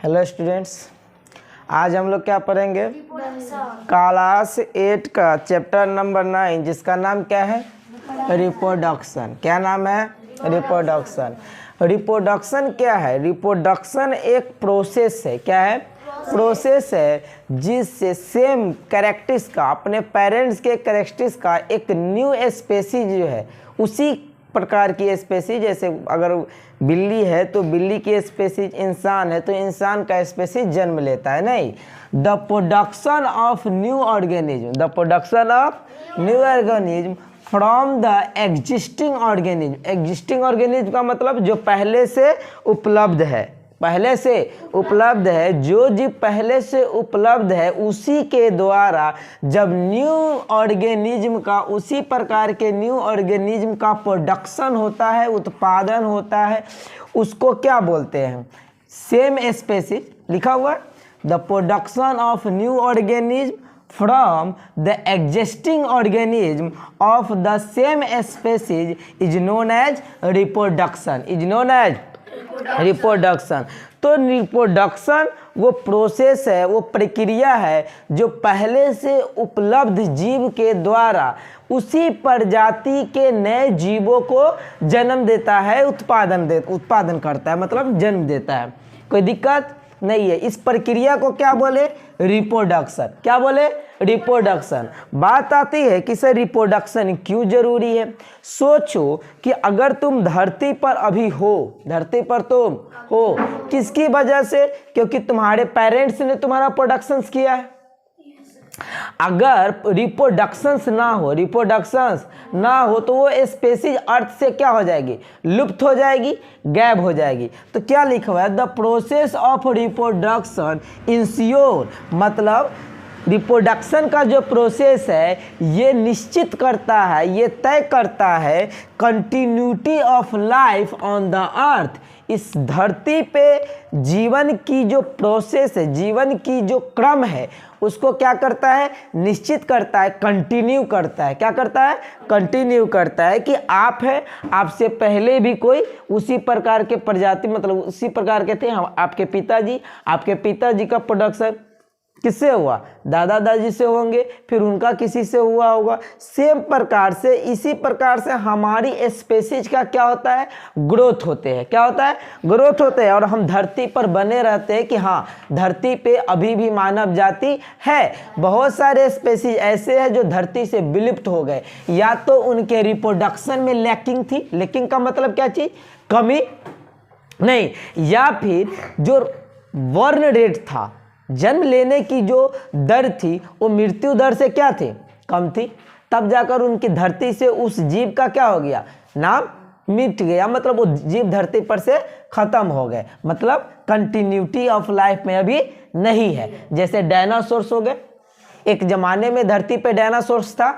Hello students, आज हम लोग क्या पढ़ेंगे? क्लास 8 का चैप्टर नंबर 9, जिसका नाम क्या है? रिप्रोडक्शन। क्या नाम है? रिप्रोडक्शन। रिप्रोडक्शन क्या है? रिप्रोडक्शन एक प्रोसेस है। क्या है? प्रोसेस है जिससे सेम कैरेक्टर्स का, अपने पेरेंट्स के कैरेक्टर्स का एक न्यू स्पेसीज जो है, उसी प्रकार की स्पेसीज, जैसे अगर बिल्ली है तो बिल्ली की स्पेसीज, इंसान है तो इंसान का स्पेसीज जन्म लेता है। नहीं, the production of new organism, the production of new organism from the existing organism. Existing organism का मतलब जो पहले से उपलब्ध है, पहले से उपलब्ध है, जो जीव पहले से उपलब्ध है उसी के द्वारा जब न्यू ऑर्गेनिज्म का, उसी प्रकार के न्यू ऑर्गेनिज्म का प्रोडक्शन होता है, उत्पादन होता है, उसको क्या बोलते हैं? Same species. लिखा हुआ the production of new organism from the existing organism of the same species is known as reproduction, is known as reproduction। तो रिप्रोडक्शन वो प्रोसेस है, वो प्रक्रिया है जो पहले से उपलब्ध जीव के द्वारा उसी प्रजाति के नए जीवों को जन्म देता है, उत्पादन करता है, मतलब जन्म देता है। कोई दिक्कत नहीं है। इस प्रक्रिया को क्या बोले? रिप्रोडक्शन। क्या बोले? रिप्रोडक्शन। बात आती है कि सर रिप्रोडक्शन क्यों जरूरी है? सोचो कि अगर तुम धरती पर अभी हो, धरती पर तुम हो, किसकी वजह से? क्योंकि तुम्हारे पेरेंट्स ने तुम्हारा प्रोडक्शंस किया है। अगर रिप्रोडक्शंस ना हो तो वो स्पेसीज अर्थ से क्या हो जाएगी? लुप्त हो जाएगी, गायब हो जाएगी। तो क्या लिखा हुआ है? The process of reproduction ensure, मतलब रिप्रोडक्शन का जो प्रोसेस है ये निश्चित करता है, ये तय करता है continuity of life on the earth. इस धरती पे जीवन की जो प्रोसेस है, जीवन की जो क्रम है, उसको क्या करता है? निश्चित करता है, कंटिन्यू करता है। क्या करता है? कंटिन्यू करता है कि आप है, आपसे पहले भी कोई उसी प्रकार के प्रजाति, मतलब उसी प्रकार के थे। हम आपके पिताजी का प्रोडक्शन किससे हुआ? दादा दादी से होंगे, फिर उनका किसी से हुआ होगा। सेम प्रकार से, इसी प्रकार से हमारी स्पेसीज का क्या होता है? ग्रोथ होते हैं। क्या होता है? ग्रोथ होते हैं। और हम धरती पर बने रहते हैं कि हाँ, धरती पे अभी भी मानव जाति है। बहुत सारे स्पेसीज ऐसे हैं जो धरती से विलुप्त हो गए, या तो उनके रिप्रोडक्शन में लैकिंग थी। लैकिंग का मतलब क्या चीज? कमी नहीं, या फिर जो बर्न रेट था, जन्म लेने की जो दर थी, वो मृत्यु दर से क्या थी? कम थी। तब जाकर उनकी धरती से उस जीव का क्या हो गया? नाम मिट गया, मतलब वो जीव धरती पर से खत्म हो गए, मतलब कंटिन्यूटी ऑफ लाइफ में अभी नहीं है। जैसे डायनासोर्स हो गए। एक जमाने में धरती पे डायनासोर्स था,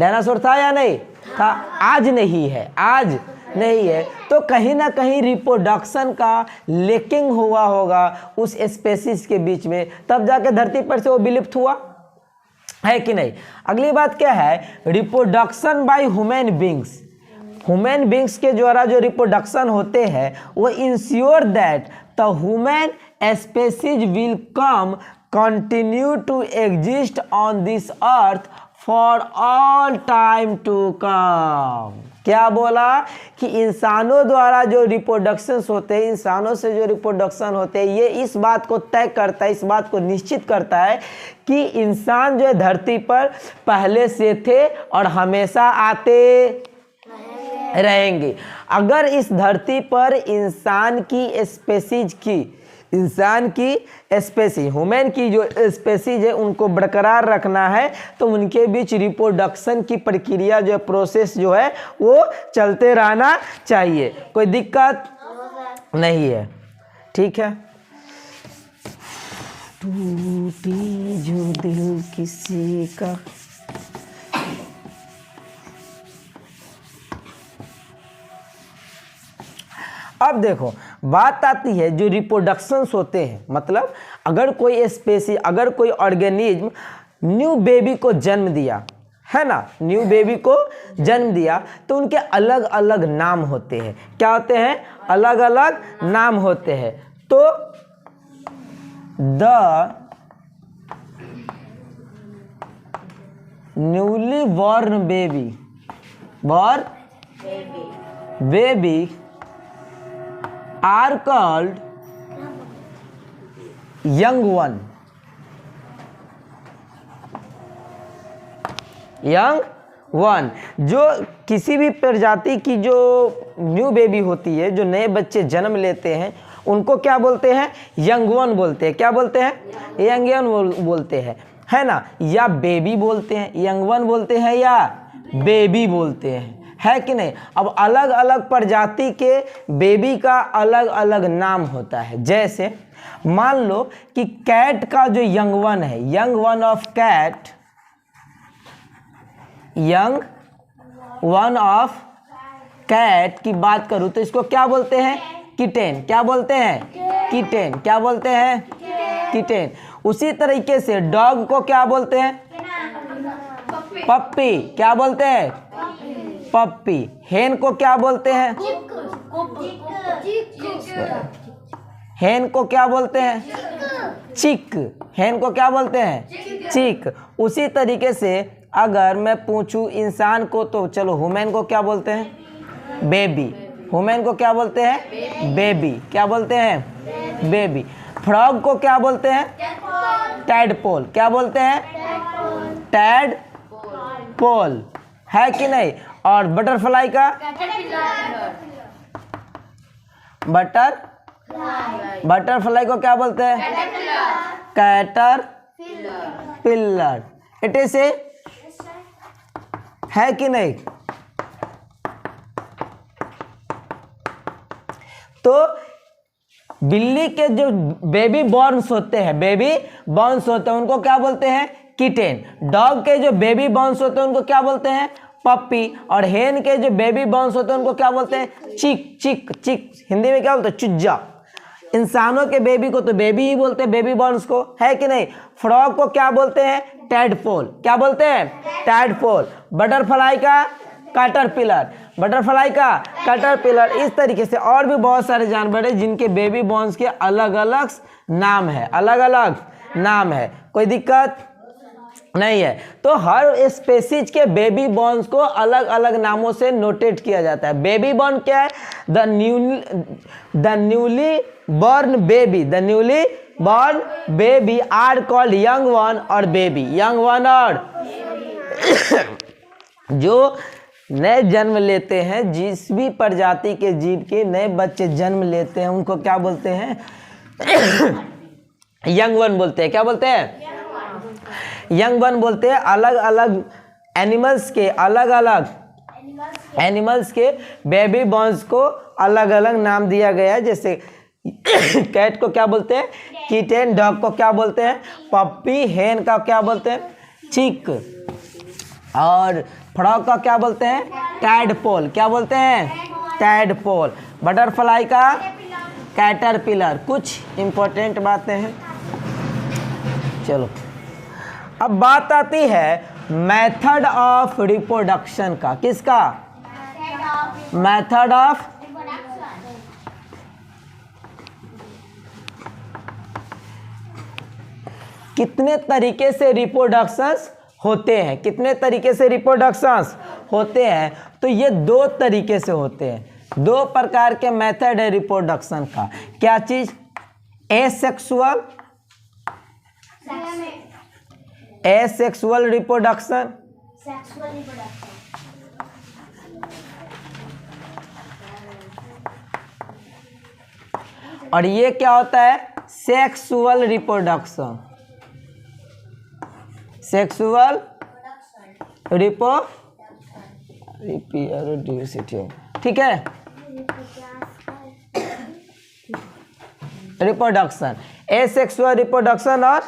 डायनासोर था या नहीं था? आज नहीं है, आज नहीं है। तो कहीं ना कहीं रिप्रोडक्शन का लेकिंग हुआ होगा उस स्पेसीज के बीच में, तब जाके धरती पर से वो विलुप्त हुआ है कि नहीं। अगली बात क्या है? Reproduction by human beings. Human beings के द्वारा जो रिप्रोडक्शन होते हैं वो ensure that the human species will come continue to exist on this earth for all time to come. क्या बोला? कि इंसानों द्वारा जो रिप्रोडक्शंस होते हैं, इंसानों से जो रिप्रोडक्शन होते हैं, ये इस बात को तय करता है, इस बात को निश्चित करता है कि इंसान जो है धरती पर पहले से थे और हमेशा आते रहेंगे। अगर इस धरती पर इंसान की स्पेसीज की, इंसान की स्पेसीज, ह्यूमन की जो स्पेसीज है, उनको बरकरार रखना है तो उनके बीच रिप्रोडक्शन की प्रक्रिया जो है, प्रोसेस जो है, वो चलते रहना चाहिए। कोई दिक्कत नहीं है, ठीक है। टूटी जो दिल किसी का, अब देखो बात आती है जो रिप्रोडक्शंस होते हैं, मतलब अगर कोई स्पेसी, अगर कोई ऑर्गेनिज्म न्यू बेबी को जन्म दिया है ना, न्यू बेबी को जन्म दिया तो उनके अलग अलग नाम होते हैं। क्या होते हैं? अलग अलग नाम होते हैं। तो the newly born baby are called young one. जो किसी भी प्रजाति की जो न्यू बेबी होती है, जो नए बच्चे जन्म लेते हैं, उनको क्या बोलते हैं? यंग वन बोलते हैं। क्या बोलते हैं? यंग वन बोलते हैं, है ना। या बेबी बोलते हैं, यंग वन बोलते हैं, या बेबी बोलते हैं, है कि नहीं। अब अलग अलग प्रजाति के बेबी का अलग अलग नाम होता है। जैसे मान लो कि कैट का जो यंग वन है, young one of cat, young one of cat की बात करूं तो इसको क्या बोलते हैं? किटेन। क्या बोलते हैं? किटेन। क्या बोलते हैं? किटेन। उसी तरीके से डॉग को क्या बोलते हैं? पप्पी। क्या बोलते हैं? पप्पी। हेन को क्या बोलते हैं? हेन को क्या बोलते हैं? चिक। हेन को क्या बोलते हैं? चिक। उसी तरीके से अगर मैं पूछूं इंसान को तो चलो ह्यूमन को क्या बोलते हैं? बेबी। ह्यूमन को क्या बोलते हैं? बेबी। क्या बोलते हैं? बेबी। फ्रॉग को क्या बोलते हैं? टैडपोल। क्या बोलते हैं? टैडपोल, है कि नहीं। और बटरफ्लाई का? बटरफ्लाई को क्या बोलते हैं? कैटरपिलर। इट इज ए, है कि नहीं। तो बिल्ली के जो बेबी बॉर्न्स होते हैं, उनको क्या बोलते हैं? किटेन। डॉग के जो बेबी बॉर्न्स होते हैं उनको क्या बोलते हैं? पप्पी। और हेन के जो बेबी बॉर्न्स होते हैं उनको क्या बोलते हैं? चिक। हिंदी में क्या बोलते हैं? चुज्जा। इंसानों के बेबी को तो बेबी ही बोलते हैं, बेबी बॉर्न्स को, है कि नहीं। फ्रॉग को क्या बोलते हैं? टैडपोल। क्या बोलते हैं? टैडपोल। बटरफ्लाई का? कैटरपिलर। इस तरीके से और भी बहुत सारे जानवर हैं जिनके बेबी बॉर्न्स के अलग अलग नाम है, कोई दिक्कत नहीं है। तो हर स्पेसीज के बेबी बॉर्न्स को अलग अलग नामों से नोटेट किया जाता है। बेबी बॉर्न क्या है? The newly born baby are called young one और बेबी। यंग वन और जो नए जन्म लेते हैं, जिस भी प्रजाति के जीव के नए बच्चे जन्म लेते हैं उनको क्या बोलते हैं? यंग वन बोलते हैं। क्या बोलते हैं? यंग वन बोलते हैं। अलग अलग एनिमल्स के बेबी बॉर्न्स को अलग अलग नाम दिया गया है। जैसे कैट को क्या बोलते हैं? किटेन। डॉग को क्या बोलते हैं? पप्पी। हेन का क्या बोलते हैं? चिक। और फ्रॉग का क्या बोलते हैं? टैडपोल। क्या बोलते हैं? टैडपोल। बटरफ्लाई का? कैटरपिलर। कुछ इंपॉर्टेंट बातें हैं। चलो अब बात आती है मेथड ऑफ रिप्रोडक्शन का। किसका? मेथड ऑफ कितने तरीके से रिप्रोडक्शंस होते हैं? तो ये 2 तरीके से होते हैं। 2 प्रकार के मेथड है रिप्रोडक्शन का। क्या चीज? एसेक्सुअल रिप्रोडक्शन, और ये क्या होता है? Sexual reproduction. ठीक है। रिप्रोडक्शन, एसेक्सुअल रिप्रोडक्शन और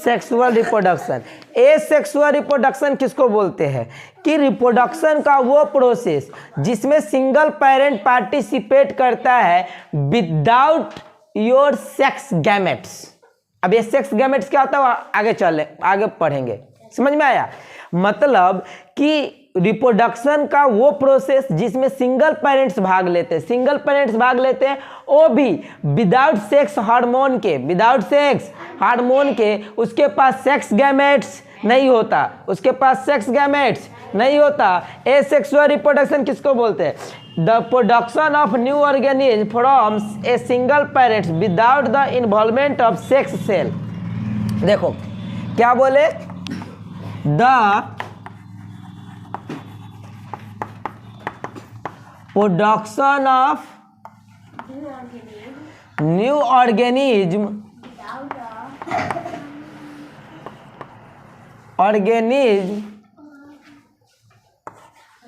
सेक्सुअल रिप्रोडक्शन। एसेक्सुअल रिप्रोडक्शन किसको बोलते हैं? कि रिप्रोडक्शन का वो प्रोसेस जिसमें सिंगल पेरेंट पार्टिसिपेट करता है विदाउट योर सेक्स गैमेट्स। अब ये सेक्स गैमेट्स क्या होता है आगे पढ़ेंगे, समझ में आया। मतलब कि रिप्रोडक्शन का वो प्रोसेस जिसमें सिंगल पेरेंट्स भाग लेते हैं, सिंगल पेरेंट्स भाग लेते हैं, वो भी विदाउट सेक्स हार्मोन के, विदाउट सेक्स हार्मोन के, उसके पास सेक्स गैमेट्स नहीं होता, उसके पास सेक्स गैमेट्स नहीं होता। एसेक्सुअल रिप्रोडक्शन किसको बोलते हैं? The production of new organism from a single parents without the involvement of sex cell. देखो क्या बोले, the production of new organism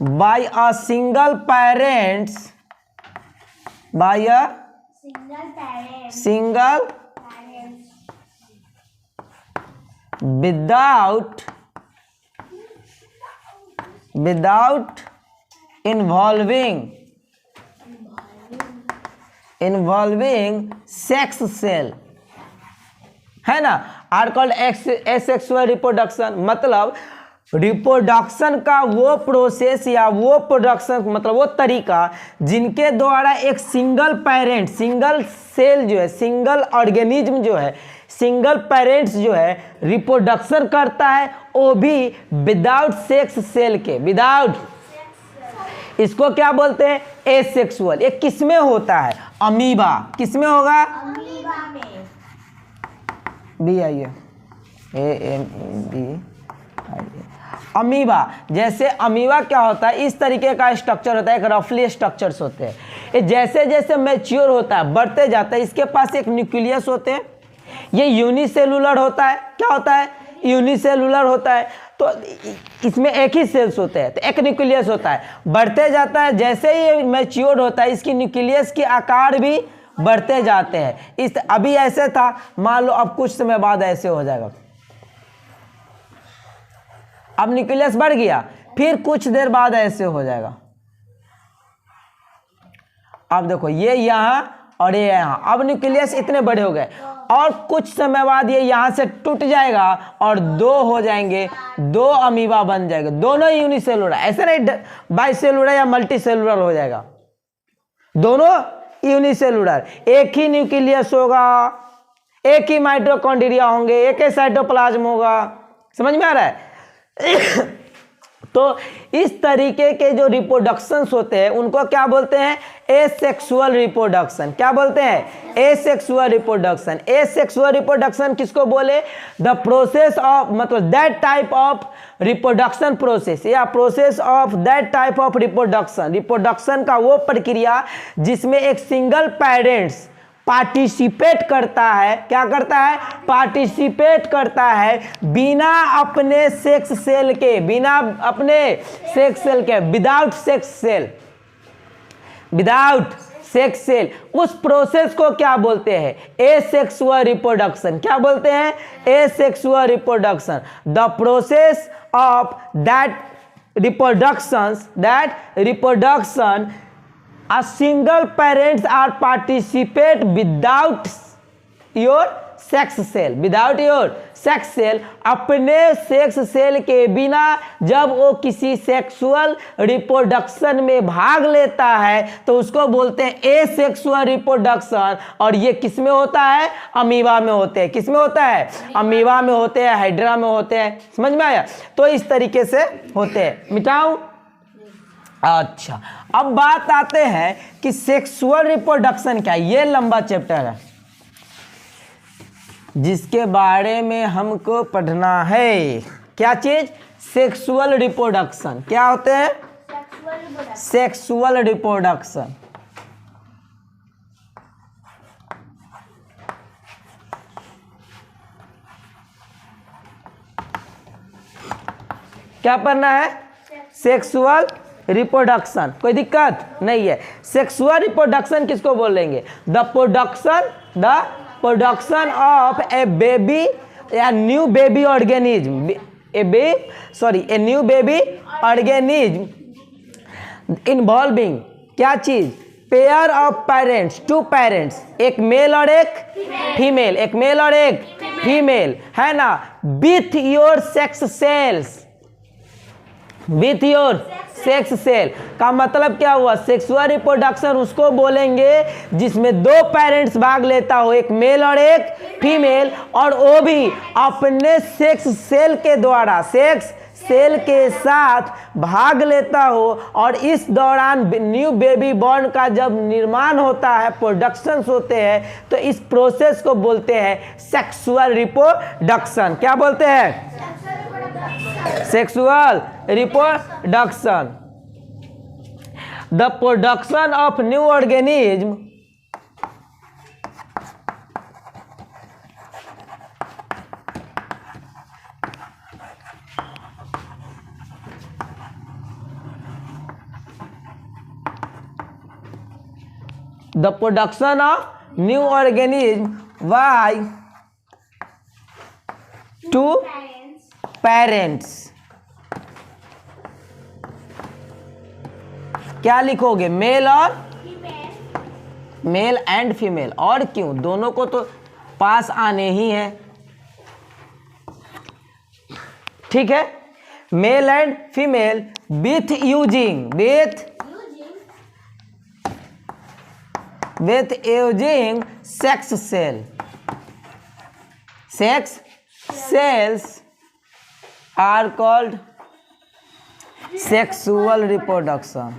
by a single parents, by a single without involving sex cell, है ना, are called asexual reproduction. मतलब reproduction का वो process या वो प्रोडक्शन, मतलब वो तरीका जिनके द्वारा एक सिंगल पेरेंट, सिंगल सेल जो है, सिंगल ऑर्गेनिज्म जो है, सिंगल पेरेंट्स जो है रिप्रोडक्शन करता है, वो भी विदाउट सेक्स सेल के, विदाउट, इसको क्या बोलते हैं? एसेक्सुअल। ये किसमें होता है? अमीबा। किसमें होगा? अमीबा में। बी आइए, AMEBA। अमीबा, जैसे अमीबा क्या होता है, इस तरीके का स्ट्रक्चर होता है, एक रफली स्ट्रक्चर्स होते हैं। ये जैसे जैसे मैच्योर होता है, बढ़ते जाता है, इसके पास एक न्यूक्लियस होते हैं, ये यूनिसेलुलर होता है। क्या होता है? यूनिसेलुलर होता है। तो इसमें एक ही सेल्स होते हैं, तो एक न्यूक्लियस होता है, बढ़ते जाता है। जैसे ही मैच्योर होता है, इसकी न्यूक्लियस के आकार भी बढ़ते जाते हैं। इस अभी ऐसे था, मान लो अब कुछ समय बाद ऐसे हो जाएगा। अब न्यूक्लियस बढ़ गया, फिर कुछ देर बाद ऐसे हो जाएगा। अब देखो ये यहाँ और ये यहाँ, अब न्यूक्लियस इतने बड़े हो गए, और कुछ समय बाद ये यहाँ से टूट जाएगा और दो हो जाएंगे, दो अमीबा बन जाएगा, दोनों यूनिसेलुलर, ऐसे नहीं बाइसेलुलर या मल्टीसेलुलर हो जाएगा, दोनों यूनिसेलुलर। एक ही न्यूक्लियस होगा, एक ही माइटोकॉन्ड्रिया होंगे, एक ही साइटोप्लाज्म होगा। समझ में आ रहा है? तो इस तरीके के जो रिप्रोडक्शंस होते हैं उनको क्या बोलते हैं? Asexual reproduction. क्या बोलते हैं? Asexual reproduction. एसेक्सुअल रिप्रोडक्शन किसको बोले? द प्रोसेस ऑफ, मतलब that type of reproduction process, या process of that type of reproduction. Reproduction का वो प्रक्रिया जिसमें एक सिंगल पेरेंट्स पार्टिसिपेट करता है। क्या करता है? पार्टिसिपेट करता है बिना अपने सेक्स सेल के, बिना अपने सेक्स सेल के, without sex cell, without sex cell. उस प्रोसेस को क्या बोलते हैं? Asexual reproduction. क्या बोलते हैं? Asexual reproduction. The process of that reproduction a single parents are participate without your sex cell, without your sex cell, अपने सेक्स सेल के बिना जब वो किसी सेक्सुअल रिप्रोडक्शन में भाग लेता है तो उसको बोलते हैं एसेक्सुअल रिप्रोडक्शन। और ये किस में होता है? अमीबा में होते हैं। किस में होता है? अमीबा में होते हैं, हाइड्रा में होते हैं। समझ में आया? तो इस तरीके से होते हैं। मिटाऊं? अच्छा, अब बात आते हैं कि सेक्सुअल रिप्रोडक्शन क्या है। ये लंबा चैप्टर है जिसके बारे में हमको पढ़ना है। क्या चीज? Sexual reproduction. क्या होते हैं? Sexual reproduction. क्या पढ़ना है? Sexual reproduction. कोई दिक्कत नहीं है। सेक्सुअल रिप्रोडक्शन किसको बोलेंगे? The production of a baby या new baby organism, a new baby organism involving क्या चीज? Pair of parents, two parents, एक मेल और एक फीमेल, एक मेल और एक फीमेल, है ना, with your sex cells, with your sex cell का मतलब क्या हुआ? सेक्सुअल रिप्रोडक्शन उसको बोलेंगे जिसमें दो पेरेंट्स भाग लेता हो, एक मेल और एक फीमेल, और वो भी अपने सेक्स सेल के द्वारा, सेक्स सेल के साथ भाग लेता हो, और इस दौरान न्यू बेबी बॉर्न का जब निर्माण होता है, प्रोडक्शंस होते हैं, तो इस प्रोसेस को बोलते हैं सेक्सुअल रिप्रोडक्शन। क्या बोलते हैं? Sexual reproduction. The production of new organism the production of new organism by two parents। क्या लिखोगे? मेल और मेल एंड फीमेल। और क्यों? दोनों को तो पास आने ही है, ठीक है। Male and female with using sex cell। Sex cells are called sexual reproduction।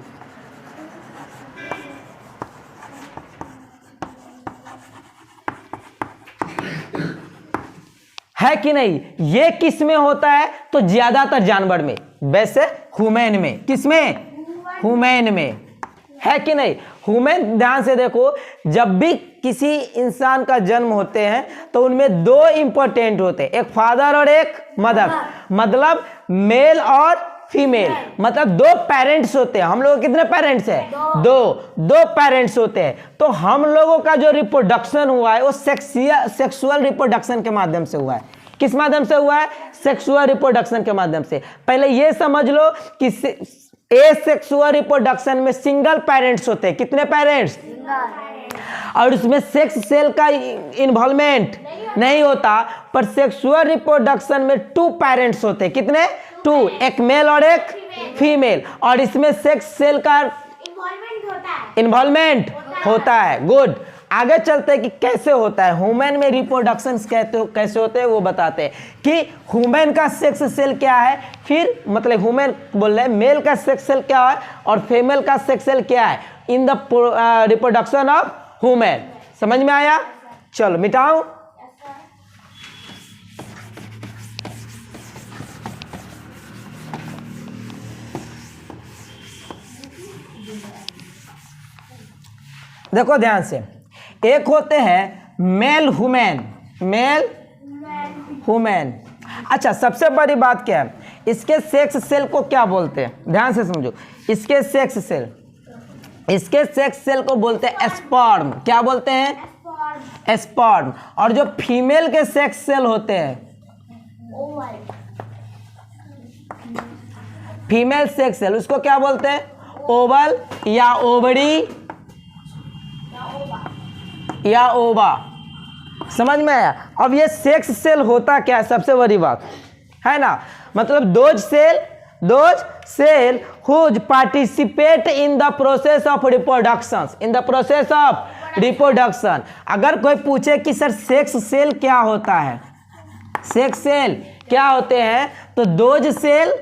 है कि नहीं? ये किस में होता है? तो ज्यादातर जानवर में, वैसे ह्यूमन में। किस में? ह्यूमन में, है कि नहीं? ह्यूमन, ध्यान से देखो, जब भी किसी इंसान का जन्म होते हैं तो उनमें दो इंपॉर्टेंट होते हैं, एक फादर और एक मदर। मतलब मेल और फीमेल, मतलब दो पेरेंट्स होते हैं। हम लोगों के कितने पेरेंट्स हैं? दो पेरेंट्स होते हैं। तो हम लोगों का जो रिप्रोडक्शन हुआ है वो सेक्सुअल रिप्रोडक्शन के माध्यम से हुआ है। किस माध्यम से हुआ है? सेक्सुअल रिप्रोडक्शन के माध्यम से। पहले ये समझ लो कि एसेक्सुअल रिप्रोडक्शन में सिंगल पेरेंट्स होते हैं। कितने पेरेंट्स? और उसमें सेक्स सेल का इन्वॉल्वमेंट नहीं होता। पर सेक्सुअल रिप्रोडक्शन में टू पेरेंट्स होते हैं। कितने? टू, एक मेल और एक फीमेल, और इसमें सेक्स सेल का इन्वॉल्वमेंट होता है। गुड। आगे चलते हैं कि कैसे होता है। ह्यूमन में रिप्रोडक्शन कैसे होते हैं वो बताते हैं कि ह्यूमन का सेक्स सेल क्या है, फिर मतलब ह्यूमन बोल रहे हैं मेल का सेक्स सेल क्या है और फीमेल का सेक्स सेल क्या है in the reproduction of human. समझ में आया? चलो मिटाऊं। देखो ध्यान से, एक होते हैं मेल ह्यूमन। अच्छा, सबसे बड़ी बात क्या है, इसके सेक्स सेल को क्या बोलते हैं? ध्यान से समझो। इसके सेक्स सेल को बोलते हैं स्पर्म। क्या बोलते हैं? स्पर्म। और जो फीमेल के सेक्स सेल होते हैं, फीमेल सेक्स सेल, उसको क्या बोलते हैं? ओवल या ओवरी या ओवा। समझ में आया? अब ये सेक्स सेल होता क्या है, सबसे बड़ी बात है ना। मतलब those cell whose participate in the process of reproduction. अगर कोई पूछे कि सर सेक्स सेल क्या होता है, सेक्स सेल क्या होते हैं, तो those cell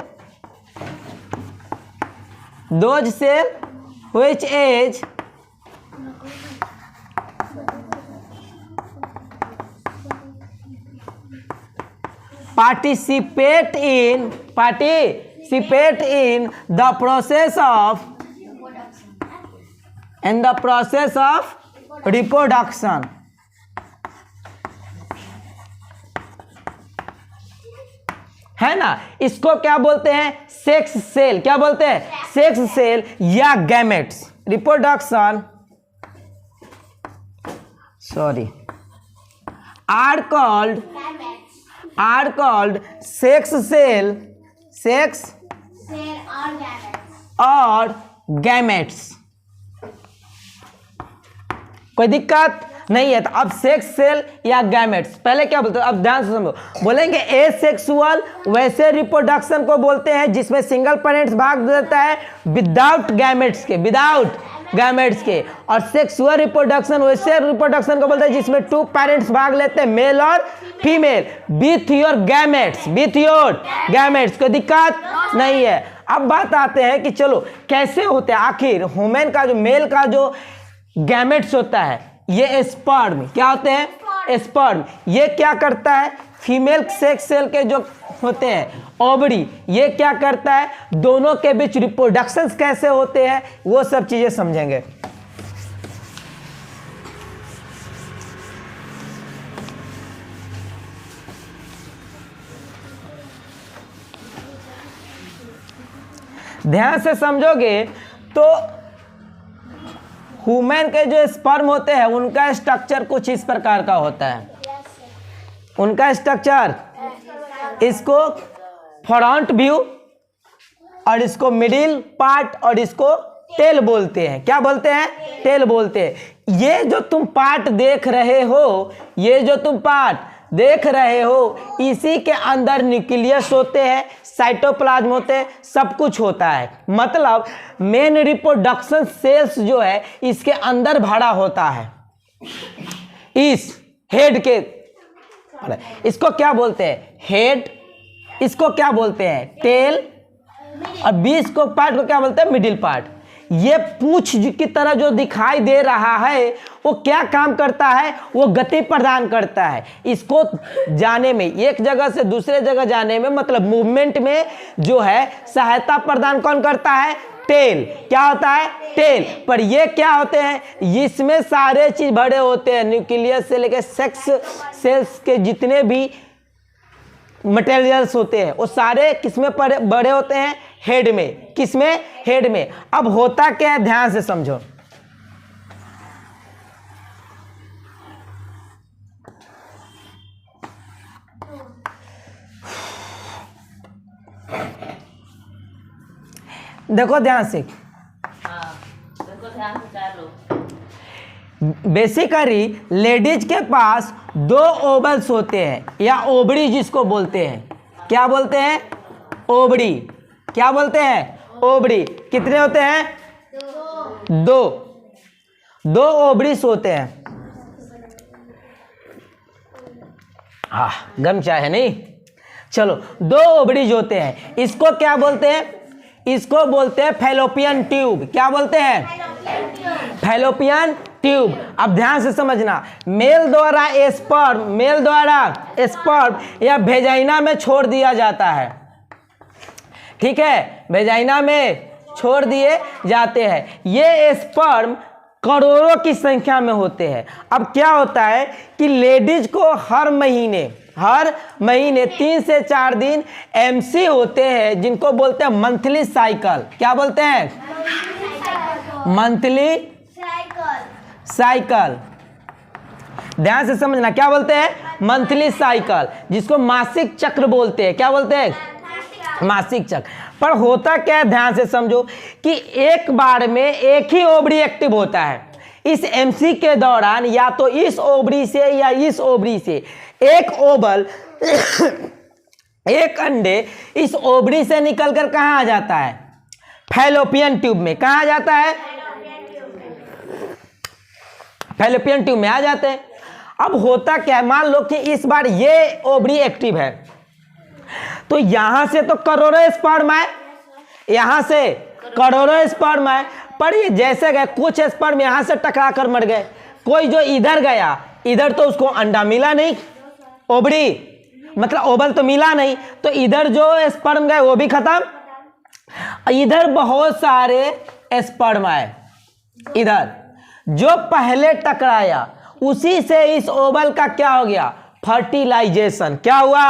which is participate in the process of reproduction। है ना। इसको क्या बोलते हैं? Sex cell. क्या बोलते हैं? सेक्स सेल या gametes. Reproduction are called sex cell और gametes। कोई दिक्कत? नहीं है। तो अब सेक्स सेल या गैमेट्स, पहले क्या बोलते हैं, अब ध्यान से समझो, बोलेंगे एसेक्सुअल वैसे रिप्रोडक्शन को बोलते हैं जिसमें सिंगल पेरेंट्स भाग देता है विदाउट गैमेट्स के, विदाउट गैमेट्स के। और सेक्सुअल रिप्रोडक्शन वैसे रिप्रोडक्शन को बोलते हैं जिसमें 2 पेरेंट्स भाग लेते हैं, मेल और female, with your gametes, with your gametes. कोई दिक्कत नहीं है। अब बात आते हैं कि चलो कैसे होते हैं आखिर ह्यूमन का जो मेल का जो गैमेट्स होता है, ये स्पर्म क्या होते हैं, स्पर्म, ये क्या करता है, फीमेल सेक्स सेल के जो होते हैं ओवरी, ये क्या करता है, दोनों के बीच रिप्रोडक्शंस कैसे होते हैं वो सब चीजें समझेंगे। ध्यान से समझोगे तो ह्यूमन के जो स्पर्म होते हैं उनका स्ट्रक्चर कुछ इस प्रकार का होता है। उनका स्ट्रक्चर, इसको फ्रंट व्यू और इसको मिडिल पार्ट और इसको टेल बोलते हैं। क्या बोलते हैं, टेल बोलते हैं। ये जो तुम पार्ट देख रहे हो, ये जो तुम पार्ट देख रहे हो, इसी के अंदर न्यूक्लियस होते हैं, साइटोप्लाज्म होते हैं, सब कुछ होता है। मतलब मेन रिप्रोडक्शन सेल्स जो है इसके अंदर भरा होता है, इस हेड के। इसको क्या बोलते हैं, हेड, इसको क्या बोलते हैं, टेल, और बीच को पार्ट को क्या बोलते हैं, मिडिल पार्ट। ये पूंछ की तरह जो दिखाई दे रहा है वो क्या काम करता है, वो गति प्रदान करता है। इसको जाने में, एक जगह से दूसरे जगह जाने में, मतलब मूवमेंट में जो है सहायता प्रदान कौन करता है, टेल। क्या होता है, टेल। पर ये क्या होते हैं, इसमें सारे चीज बड़े होते हैं, न्यूक्लियस से लेकर सेक्स सेल्स के जितने भी मटेरियल्स होते हैं वो सारे किसमें बड़े होते हैं, हेड में। किसमें, हेड में। अब होता क्या है, ध्यान से समझो। देखो ध्यान से, बेसिकली लेडीज के पास 2 ओवल्स होते हैं या ओवरी जिसको बोलते हैं। क्या बोलते हैं, ओवरी। क्या बोलते हैं, ओवरी। कितने होते हैं, 2 ओवरीज होते हैं। गर्म चाय है नहीं, चलो 2 ओवरीज होते हैं। इसको क्या बोलते हैं, इसको बोलते हैं फैलोपियन ट्यूब। क्या बोलते हैं, फैलोपियन ट्यूब। अब ध्यान से समझना, मेल द्वारा स्पर्म या वेजाइना में छोड़ दिया जाता है। ठीक है, वेजाइना में छोड़ दिए जाते हैं। ये स्पर्म करोड़ों की संख्या में होते हैं। अब क्या होता है कि लेडीज को हर महीने 3 से 4 दिन एमसी होते हैं जिनको बोलते हैं मंथली साइकिल। क्या बोलते हैं, मंथली साइकिल। ध्यान से समझना, क्या बोलते हैं, मंथली साइकिल, जिसको मासिक चक्र बोलते हैं। क्या बोलते हैं, मासिक चक्र। पर होता क्या है, ध्यान से समझो कि एक बार में एक ही ओवरी एक्टिव होता है। इस एमसी के दौरान या तो इस ओवरी से या इस ओवरी से एक ओवल एक अंडे इस ओवरी से निकलकर कहां आ जाता है, फैलोपियन ट्यूब में। कहां आ जाता है, फैलोपियन ट्यूब में आ जाते हैं। अब होता क्या है, मान लो कि इस बार ये ओवरी एक्टिव है तो यहां से तो करोड़ों स्पर्म आए, यहां से करोड़ों स्पर्म आए, पर ये जैसे गए कुछ स्पर्म यहां से टकरा कर मर गए। कोई जो इधर गया, इधर तो उसको अंडा मिला नहीं, ओवरी मतलब ओवल तो मिला नहीं, तो इधर जो स्पर्म गए वो भी खत्म। इधर बहुत सारे स्पर्म आए, इधर जो पहले टकराया उसी से इस ओवल का क्या हो गया, फर्टिलाइजेशन। क्या हुआ,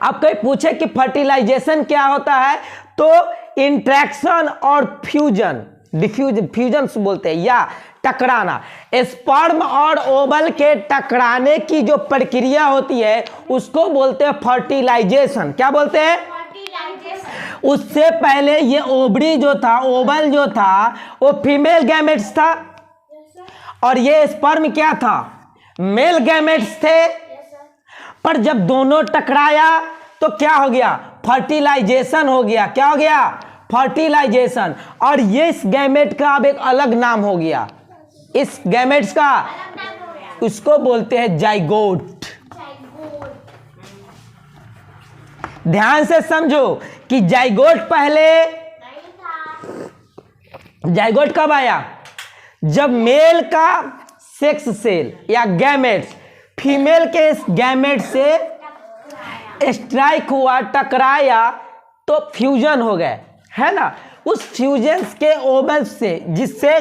अब कोई पूछे कि फर्टिलाइजेशन क्या होता है, तो इंट्रैक्शन और फ्यूजन, फ्यूजन बोलते हैं, या टकराना। स्पर्म और ओवल के टकराने की जो प्रक्रिया होती है उसको बोलते हैं फर्टिलाइजेशन। क्या बोलते हैं, उससे पहले ये ओवरी जो था, ओवल जो था, वो फीमेल गैमेट्स था और ये स्पर्म क्या था, मेल गैमेट्स थे। पर जब दोनों टकराया तो क्या हो गया, फर्टिलाइजेशन हो गया। क्या हो गया, फर्टिलाइजेशन। और ये इस गैमेट का अब एक अलग नाम हो गया, इस गैमेट्स का, उसको बोलते हैं जाइगोट। ध्यान से समझो कि जाइगोट पहले, जाइगोट कब आया, जब मेल का सेक्स सेल या गैमेट्स फीमेल के इस गैमेट से स्ट्राइक हुआ, टकराया, तो फ्यूजन हो गए, है ना। उस फ्यूजन के ओवल से, जिससे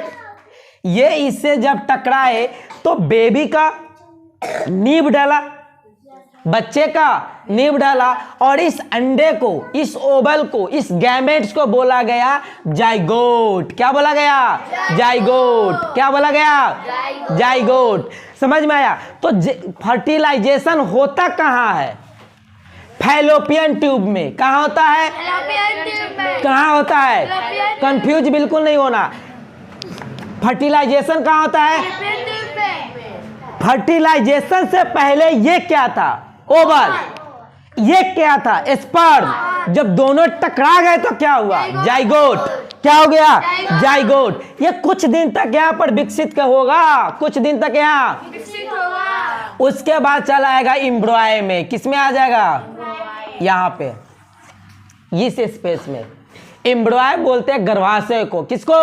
ये इससे जब टकराए तो बेबी का नींव डाला, बच्चे का नींव डाला, और इस अंडे को, इस ओवल को, इस गैमेट्स को बोला गया जाइगोट। क्या बोला गया, जाइगोट। क्या बोला गया, जाइगोट। समझ में आया। तो फर्टिलाइजेशन होता कहाँ है, फैलोपियन ट्यूब में। कहाँ होता है, कहाँ होता है, कंफ्यूज बिल्कुल नहीं होना। फर्टिलाइजेशन कहाँ होता है, फर्टिलाइजेशन से पहले ये क्या था, ओवल। ये क्या था, स्पर्म। जब दोनों टकरा गए तो क्या हुआ, जाइगोट। क्या हो गया, जाइगोट। ये कुछ दिन तक यहाँ पर विकसित होगा, कुछ दिन तक यहाँ विकसित होगा। उसके बाद चला आएगा एम्ब्रॉय में। किसमें आ जाएगा, यहाँ पे, इस स्पेस में। एम्ब्रॉय बोलते हैं गर्भाशय को। किसको,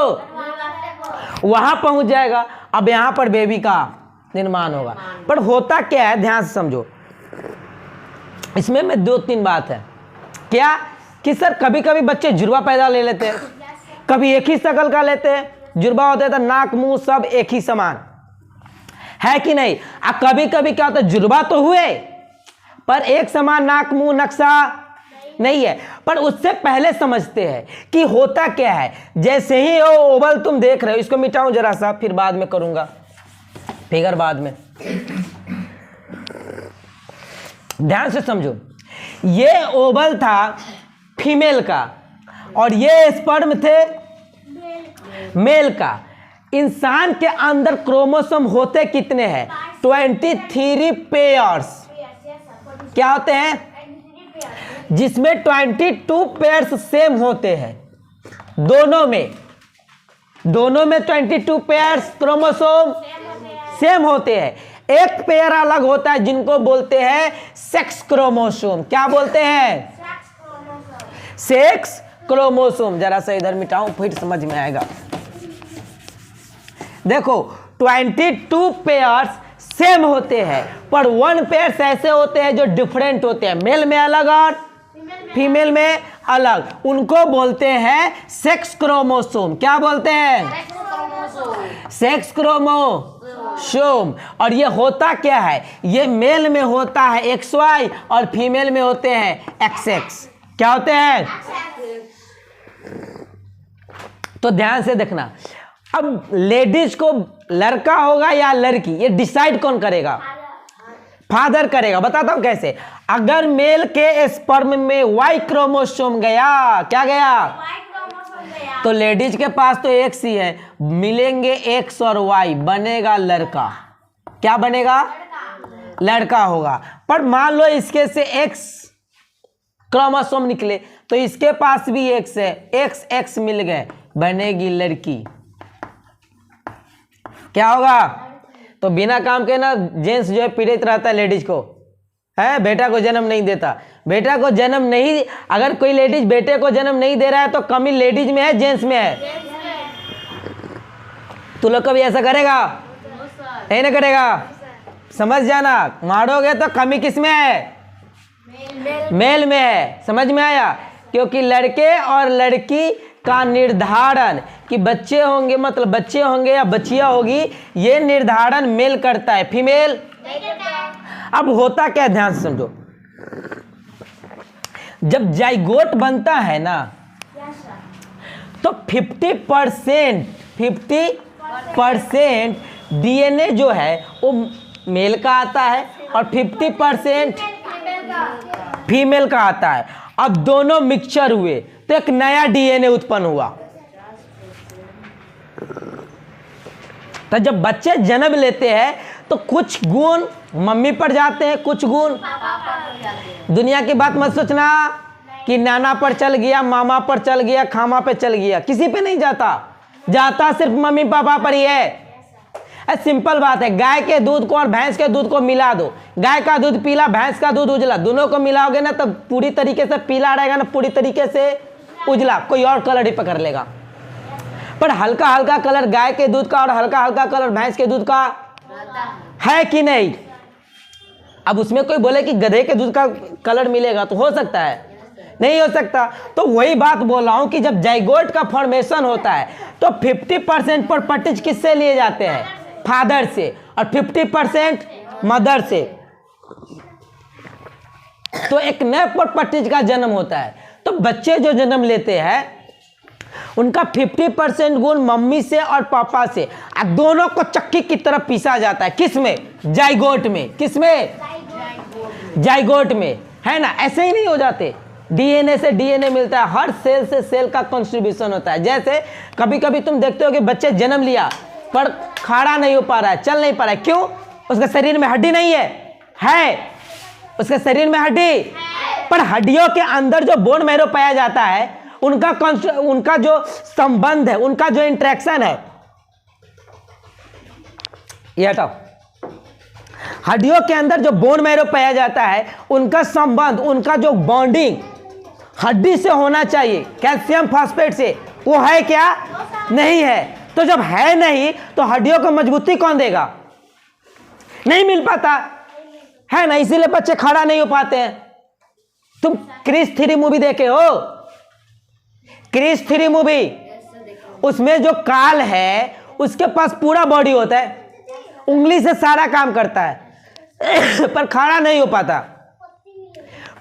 वहां पहुंच जाएगा। अब यहाँ पर बेबी का निर्माण होगा। पर होता क्या है, ध्यान से समझो। इसमें में 2-3 बात है। क्या कि सर कभी कभी बच्चे जुड़वा पैदा ले लेते हैं, कभी एक ही शक्ल का लेते हैं। जुड़वा होता है तो नाक मुंह सब एक ही समान, है कि नहीं। अब कभी कभी क्या होता है, जुड़वा तो हुए पर एक समान नाक मुंह नक्शा नहीं है। पर उससे पहले समझते हैं कि होता क्या है। जैसे ही वो ओवल तुम देख रहे हो, इसको मिटाऊं जरा सा, फिर बाद में करूंगा फिगर बाद में। ध्यान से समझो, ये ओवल था फीमेल का और ये स्पर्म थे मेल का। इंसान के अंदर क्रोमोसोम होते कितने हैं, 23 पेयर्स। क्या होते हैं, जिसमें 22 पेयर्स सेम होते हैं। दोनों में 22 पेयर्स क्रोमोसोम सेम होते हैं। एक पेयर अलग होता है जिनको बोलते हैं सेक्स क्रोमोसोम। क्या बोलते हैं, सेक्स क्रोमोसोम। जरा सा इधर मिटाऊं फिर समझ में आएगा। देखो 22 पेयर्स सेम होते हैं, पर 1 पेयर्स ऐसे होते हैं जो डिफरेंट होते हैं, मेल में अलग और फीमेल में अलग। उनको बोलते हैं सेक्स क्रोमोसोम। क्या बोलते हैं, सेक्स क्रोमोसोम। और ये होता क्या है, ये मेल में होता है XY और फीमेल में होते हैं XX। क्या होते हैं, तो ध्यान से देखना। अब लेडीज को लड़का होगा या लड़की, ये डिसाइड कौन करेगा, फादर करेगा। बताता हूं कैसे। अगर मेल के स्पर्म में Y क्रोमोसोम गया, क्या गया, तो लेडीज के पास तो X ही है, मिलेंगे X और Y, बनेगा लड़का। क्या बनेगा, लड़का होगा। पर मान लो इसके से X क्रोमोसोम निकले तो इसके पास भी X है, XX मिल गए, बनेगी लड़की। क्या होगा, तो बिना काम के ना जेंट्स जो है पीड़ित रहता है लेडीज को, है, बेटा को जन्म नहीं देता। बेटा को जन्म नहीं, अगर कोई लेडीज बेटे को जन्म नहीं दे रहा है तो कमी लेडीज में है, जेंट्स में है। तू लोग कभी ऐसा करेगा, नहीं ना करेगा, समझ जाना। मारोगे तो कमी किस में है, मेल में है। समझ में आया। क्योंकि लड़के और लड़की का निर्धारण कि बच्चे होंगे, मतलब बच्चे होंगे या बच्चियां होगी, ये निर्धारण मेल करता है, फीमेल। अब होता क्या, ध्यान से समझो। जब जाइगोट बनता है ना, तो 50% डीएनए जो है वो मेल का आता है और 50% फीमेल का आता है। अब दोनों मिक्सचर हुए तो एक नया डीएनए उत्पन्न हुआ। तो जब बच्चे जन्म लेते हैं तो कुछ गुण मम्मी पर जाते हैं, कुछ गुण दुनिया की बात मत सोचना कि नाना पर चल गया, मामा पर चल गया, खामा पर चल गया, किसी पे नहीं जाता, जाता सिर्फ मम्मी पापा पर ही है। सिंपल बात है, गाय के दूध को और भैंस के दूध को मिला दो, गाय का दूध पीला, भैंस का दूध उजला, दोनों को मिलाओगे ना तब पूरी तरीके से पीला रहेगा ना पूरी तरीके से उजला, कोई और कलर ही पकड़ लेगा। पर हल्का हल्का कलर गाय के दूध का और हल्का हल्का कलर भैंस के दूध का है कि नहीं? अब उसमें कोई बोले कि गधे के दूध का कलर मिलेगा तो हो सकता है? नहीं हो सकता। तो वही बात बोल रहा हूं कि जब जाइगोट का फॉर्मेशन होता है तो 50% प्रॉपर्टीज किससे लिए जाते हैं? फादर से, और 50% मदर से। तो एक नए प्रॉपर्टीज का जन्म होता है। तो बच्चे जो जन्म लेते हैं उनका 50% गुण मम्मी से और पापा से, और दोनों को चक्की की तरफ पीसा जाता है। किस में? जाइगोट में। किस में? जाइगोट में, है ना? ऐसे ही नहीं हो जाते, डीएनए से डीएनए मिलता है, हर सेल से सेल का कंट्रीब्यूशन होता है। जैसे कभी कभी तुम देखते हो कि बच्चे जन्म लिया पर खड़ा नहीं हो पा रहा है, चल नहीं पा रहा है, क्यों? उसके शरीर में हड्डी नहीं है उसके शरीर में हड्डी, पर हड्डियों के अंदर जो बोन मैरो पाया जाता है उनका जो संबंध है, उनका जो इंटरेक्शन है, ये हटाओ, हड्डियों के अंदर जो बोन मैरो पाया जाता है उनका संबंध, उनका जो बॉन्डिंग हड्डी से होना चाहिए, कैल्शियम फॉस्फेट से, वो है क्या? नहीं है। तो जब है नहीं तो हड्डियों को मजबूती कौन देगा? नहीं मिल पाता है ना, इसीलिए बच्चे खड़ा नहीं हो पाते हैं। तुम क्रिस 3 मूवी देखे हो? क्रिस 3 मूवी, उसमें जो काल है उसके पास पूरा बॉडी होता है, उंगली से सारा काम करता है पर खड़ा नहीं हो पाता।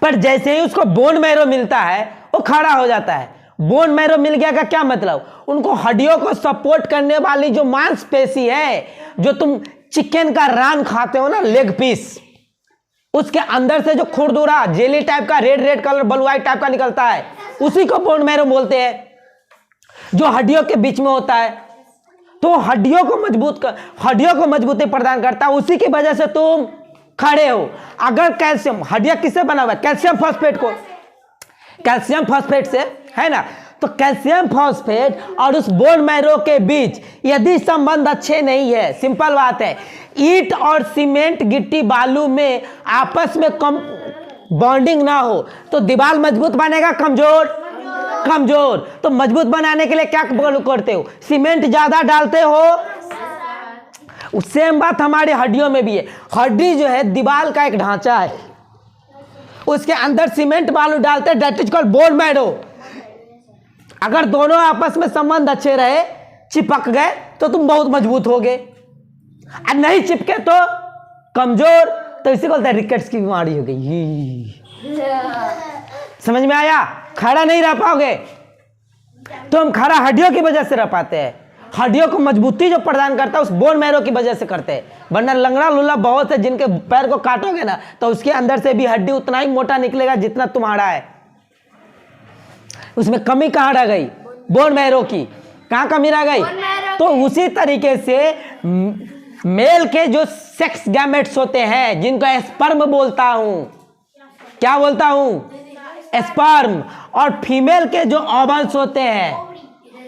पर जैसे ही उसको बोन मैरो मिलता है वो खड़ा हो जाता है। बोन मैरो मिल गया का क्या मतलब? उनको हड्डियों को सपोर्ट करने वाली जो मांसपेशी है, जो तुम चिकन का रान खाते हो ना, लेग पीस, उसके अंदर से जो खुरदुरा जेली टाइप का रेड कलर बलुआई टाइप का निकलता है, उसी को बोन मैरो बोलते हैं, जो हड्डियों के बीच में होता है। तो हड्डियों को मजबूती प्रदान करता है, उसी की वजह से तुम खड़े हो। अगर कैल्शियम, हड्डियां किससे बना हुआ है? कैल्शियम फॉस्फेट से, है ना? तो कैल्शियम फॉस्फेट और उस बोन मैरो के बीच यदि संबंध अच्छे नहीं है, सिंपल बात है, ईंट और सीमेंट गिट्टी बालू में आपस में कम बॉन्डिंग ना हो तो दीवार मजबूत बनेगा कमजोर। तो मजबूत बनाने के लिए क्या करते हो? सीमेंट ज्यादा डालते हो। सेम बात हमारी हड्डियों में भी है। हड्डी जो है दीवार का एक ढांचा है, उसके अंदर सीमेंट बालू डालते हैं, that is called bone marrow. अगर दोनों आपस में संबंध अच्छे रहे, चिपक गए तो तुम बहुत मजबूत होगे, और नहीं चिपके तो कमजोर। तो इसी को बोलते हैं रिकेट्स की बीमारी हो गई। समझ में आया? खड़ा नहीं रह पाओगे। तो हम खड़ा हड्डियों की वजह से रह पाते हैं, हड्डियों को मजबूती जो प्रदान करता है उस बोन मैरो की वजह से करते हैं। वरना लंगड़ा लुल्ला बहुत है जिनके पैर को काटोगे ना तो उसके अंदर से भी हड्डी उतना ही मोटा निकलेगा जितना तुम्हारा है। उसमें कमी कहाँ रह गई? बोन मैरो की। कहाँ कमी रह गई? तो उसी तरीके से मेल के जो सेक्स गैमेट्स होते हैं, जिनको स्पर्म बोलता हूं, क्या बोलता हूं? स्पर्म, और फीमेल के जो ओवल्स होते हैं,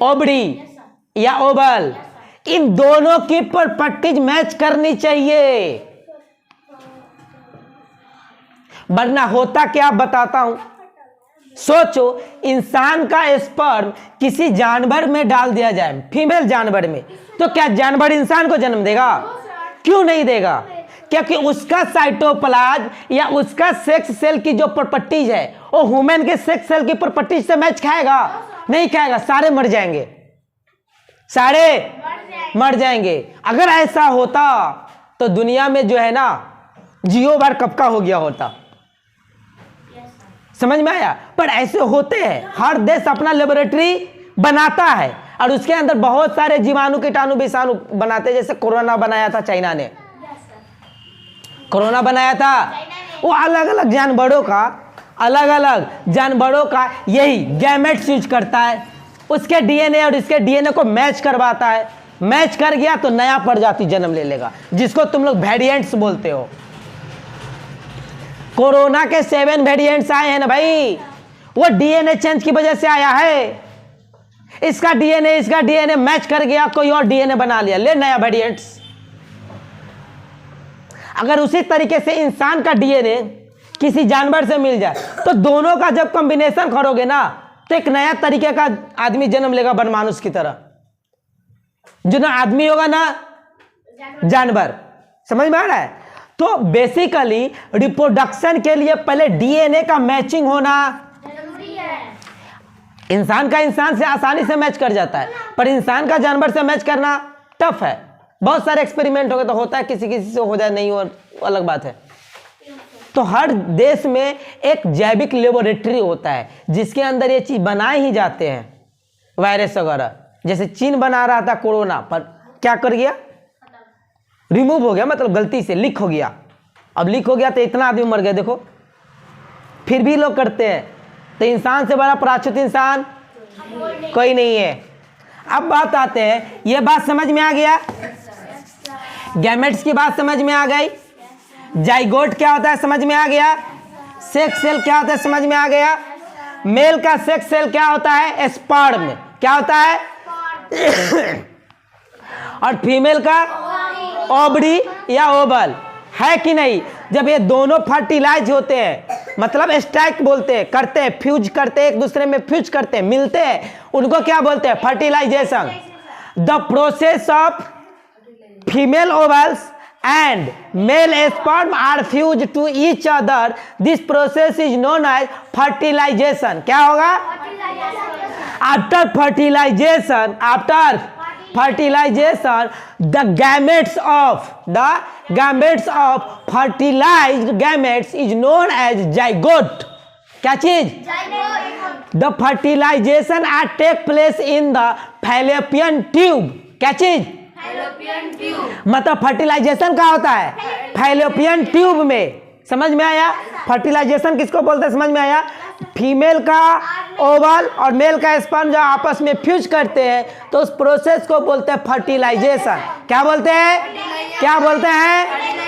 ओवरी या ओवल, इन दोनों की प्रॉपर्टीज मैच करनी चाहिए। वरना होता क्या बताता हूं। सोचो, इंसान का स्पर्म किसी जानवर में डाल दिया जाए, फीमेल जानवर में, तो क्या जानवर इंसान को जन्म देगा? क्यों नहीं देगा? क्योंकि उसका साइटोप्लाज्म या उसका सेक्स सेल की जो प्रॉपर्टीज है वो ह्यूमन के सेक्स सेल की प्रॉपर्टीज से मैच खाएगा? नहीं खाएगा, सारे मर जाएंगे। अगर ऐसा होता तो दुनिया में जो है ना जियो बार कब का हो गया होता। समझ में आया? पर ऐसे होते हैं, हर देश अपना लेबोरेटरी बनाता है और उसके अंदर बहुत सारे जीवाणु कीटाणु विषाणु बनाते हैं। जैसे कोरोना बनाया था चाइना ने, कोरोना बनाया था, वो अलग अलग जानवरों का यही गैमेट्स यूज करता है, उसके डीएनए और इसके डीएनए को मैच करवाता है, मैच कर गया तो नया प्रजाति जन्म ले लेगा, जिसको तुम लोग वेरिएंट्स बोलते हो। कोरोना के 7 वेरिएंट्स आए हैं ना भाई, वो डीएनए चेंज की वजह से आया है। इसका डीएनए मैच कर गया, कोई और डीएनए बना लिया, ले नया वेरिएंट्स। अगर उसी तरीके से इंसान का डीएनए किसी जानवर से मिल जाए तो दोनों का जब कॉम्बिनेशन करोगे ना तो एक नया तरीके का आदमी जन्म लेगा, बनमानुष की तरह, जो ना आदमी होगा ना जानवर। समझ में आ रहा है? तो बेसिकली रिप्रोडक्शन के लिए पहले डीएनए का मैचिंग होना जरूरी है। इंसान का इंसान से आसानी से मैच कर जाता है, पर इंसान का जानवर से मैच करना टफ है। बहुत सारे एक्सपेरिमेंट हो गए तो होता है, किसी किसी से हो जाए, नहीं हो अलग बात है। तो हर देश में एक जैविक लेबोरेटरी होता है जिसके अंदर ये चीज बनाए ही जाते हैं, वायरस वगैरह। जैसे चीन बना रहा था कोरोना, पर क्या कर गया, रिमूव हो गया, मतलब गलती से लीक हो गया। अब लीक हो गया तो इतना आदमी मर गया, देखो फिर भी लोग करते हैं। तो इंसान से बड़ा प्राचुत इंसान कोई नहीं है। अब बात आते हैं, ये बात समझ में आ गया, गैमेट्स की बात समझ में आ गई, जाइगोट क्या होता है समझ में आ गया, सेक्स सेल क्या होता है समझ में आ गया, मेल का सेक्स सेल क्या होता है, स्पर्म क्या होता है और फीमेल का ओवरी या ओवल, है कि नहीं। जब ये दोनों फर्टिलाइज होते हैं, मतलब स्ट्राइक बोलते हैं, करते हैं, फ्यूज करते हैं, एक दूसरे में फ्यूज करते हैं, मिलते हैं, उनको क्या बोलते हैं, fertilization. The process of female ovules and male sperm are fused to each other. This process is known as fertilization. क्या होगा? After fertilization, the gametes of fertilized gametes is known as zygote. क्या चीज? The fertilization take place in the fallopian tube. क्या चीज? मतलब fertilisation क्या होता है, फैलोपियन ट्यूब में। समझ में आया? फर्टिलाइजेशन किसको बोलते हैं समझ में आया? फीमेल का ओवल और मेल का स्पर्म जब आपस में फ्यूज करते हैं तो उस प्रोसेस को बोलते हैं फर्टिलाइजेशन। क्या बोलते हैं?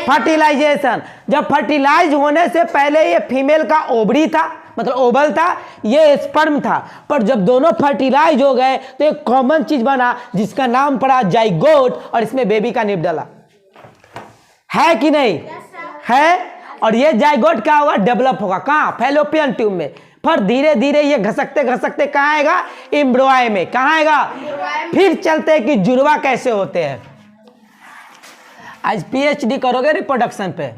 फर्टिलाइजेशन। जब फर्टिलाइज होने से पहले ये फीमेल का ओवरी था, मतलब ओवल था, ये स्पर्म था, पर जब दोनों फर्टिलाइज हो गए तो एक कॉमन चीज बना जिसका नाम पड़ा जाइगोट, और इसमें बेबी का निप डाला, है कि नहीं? है। और ये जाइगोट क्या होगा, डेवलप होगा कहाँ, फैलोपियन ट्यूब में। पर धीरे धीरे ये घसकते घसकते कहाँ आएगा, एम्ब्रॉय में। कहाँ आएगा? फिर चलते हैं कि जुड़वा कैसे होते हैं। आज पीएचडी करोगे रिप्रोडक्शन पे,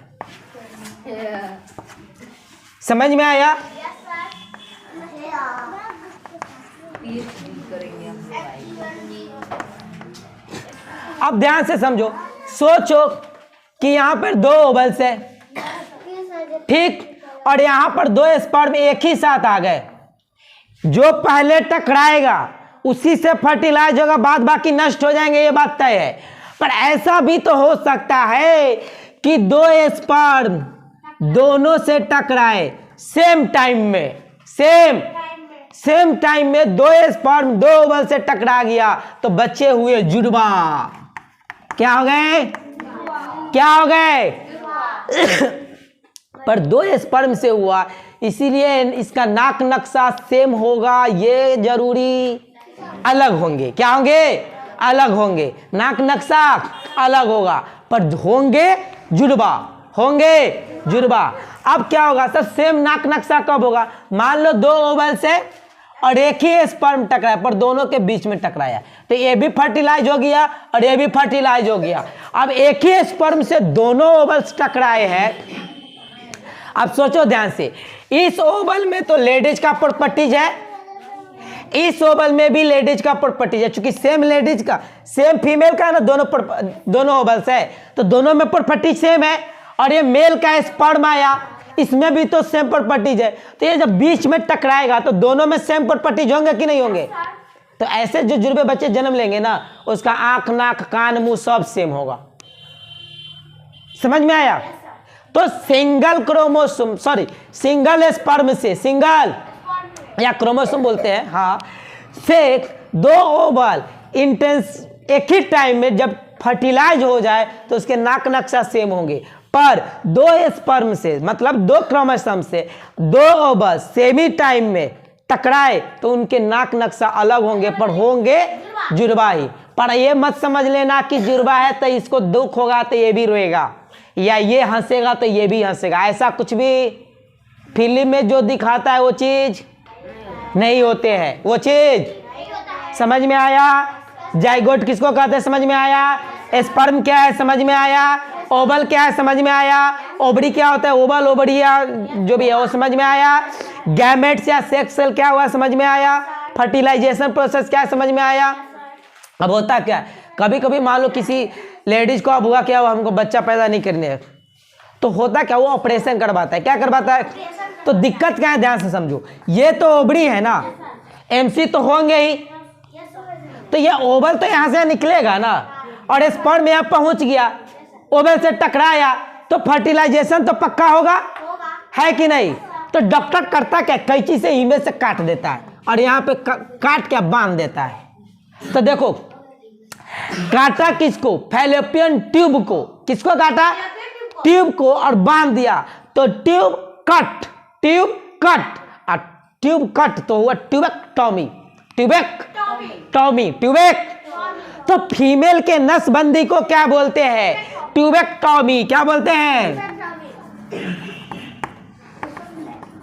समझ में आया? अब ध्यान से समझो, सोचो कि यहां पर 2 ओवल्स है, ठीक, और यहां पर 2 स्पर्म एक ही साथ आ गए। जो पहले टकराएगा उसी से फर्टिलाइज होगा, बाद बाकी नष्ट हो जाएंगे, ये बात तय है। पर ऐसा भी तो हो सकता है कि 2 स्पर्म दोनों से टकराए सेम टाइम में, सेम टाइम में 2 स्पर्म 2 ओवल से टकरा गया तो बच्चे हुए जुड़वा। क्या हो गए? पर 2 स्पर्म से हुआ, इसीलिए इसका नाक नक्शा सेम होगा, ये जरूरी अलग होंगे। क्या होंगे? अलग होंगे। नाक नक्शा अलग होगा, पर होंगे जुड़वा। अब क्या होगा सर, सेम नाक नक्शा कब होगा? मान लो 2 ओवल से और एक ही स्पर्म टकराया, पर दोनों के बीच में टकराया, तो ये भी फर्टिलाइज हो गया और ये भी फर्टिलाइज हो गया। अब एक ही स्पर्म से दोनों ओवल्स टकराए हैं। अब सोचो ध्यान से, इस ओवल में तो लेडीज का प्रॉपर्टीज है, इस ओवल में भी लेडीज का प्रॉपर्टीज है, क्योंकि सेम लेडीज का सेम फीमेल का ना, दोनों ओवल्स है तो दोनों में प्रॉपर्टी सेम है। और ये मेल का स्पर्म आया, इसमें भी तो सेम प्रॉपर्टीज है, तो ये जब बीच में टकराएगा तो दोनों में सेम प्रॉपर्टीज होंगे कि नहीं होंगे? तो ऐसे जो जुड़वे बच्चे जन्म लेंगे ना, उसका आंख नाक कान मुंह सब सेम होगा। समझ में आया? तो सिंगल स्पर्म से, सिंगल या क्रोमोसोम बोलते हैं, हाँ, से 2 ओवल एक ही टाइम में जब फर्टिलाइज हो जाए तो उसके नाक नक्शा सेम होंगे, पर दो स्पर्म से मतलब दो क्रोमोसोम से दो ओवम सेम ही टाइम में टकराए तो उनके नाक नक्शा अलग होंगे, पर होंगे जुड़वा ही। पर ये मत समझ लेना कि जुड़वा है तो इसको दुख होगा तो ये भी रोएगा, या ये हंसेगा तो ये भी हंसेगा, ऐसा कुछ भी फिल्म में जो दिखाता है वो चीज नहीं होते हैं। वो चीज समझ में आया? जाइगोट किसको कहते हैं समझ में आया? स्पर्म क्या है समझ में आया? ओवल क्या है समझ में आया? ओवरी क्या होता है? ओवल ओवरी या जो भी है वो समझ में आया? गैमेट्स या सेक्स सेल क्या हुआ समझ में आया? फर्टिलाइजेशन प्रोसेस क्या है समझ में आया? अब होता क्या है, कभी कभी मान लो किसी लेडीज को अब हुआ क्या हुआ, हमको बच्चा पैदा नहीं करने है, तो होता क्या, वो ऑपरेशन करवाता है। क्या करवाता है? तो दिक्कत क्या है ध्यान से समझो, ये तो ओवरी है ना, एमसी तो होंगे ही, तो ये ओवल तो यहाँ से निकलेगा ना, और स्पर्म यहाँ पहुंच गया, ओवल से टकराया तो फर्टिलाइजेशन तो पक्का होगा, है कि नहीं? तो डॉक्टर करता क्या, कैंची से इमेज से काट देता है और यहाँ पे काट के बांध देता है। तो देखो काटा किसको? फैलोपियन ट्यूब को। किसको काटा? ट्यूब को, और बांध दिया तो ट्यूब कट, और ट्यूब कट तो हुआ ट्यूबेक्टॉमी। ट्यूबेक तो फीमेल के नसबंदी को क्या बोलते हैं? ट्यूबेक्टॉमी। क्या बोलते हैं?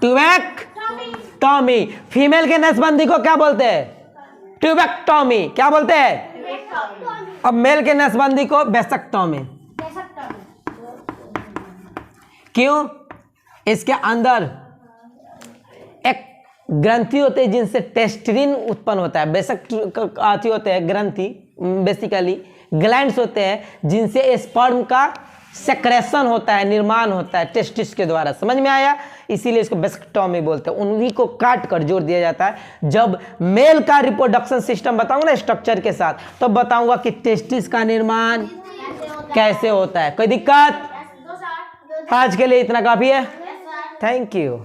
ट्यूबेक्टॉमी। फीमेल के नसबंदी को क्या बोलते हैं? ट्यूबेक्टॉमी। क्या बोलते हैं? अब मेल के नसबंदी को वेसेक्टॉमी। क्यों? इसके अंदर एक ग्रंथि होते हैं जिनसे टेस्टिन उत्पन्न होता है। बेसिक आती होते हैं ग्रंथि, बेसिकली ग्लैंड्स होते हैं जिनसे स्पर्म का सेक्रेशन होता है, निर्माण होता है टेस्टिस के द्वारा। समझ में आया? इसीलिए इसको वेसेक्टॉमी बोलते हैं। उन्हीं को काट कर जोड़ दिया जाता है। जब मेल का रिप्रोडक्शन सिस्टम बताऊंगा ना स्ट्रक्चर के साथ, तो बताऊंगा कि टेस्टिस का निर्माण कैसे होता है। कोई दिक्कत? आज के लिए इतना काफी है। Thank you.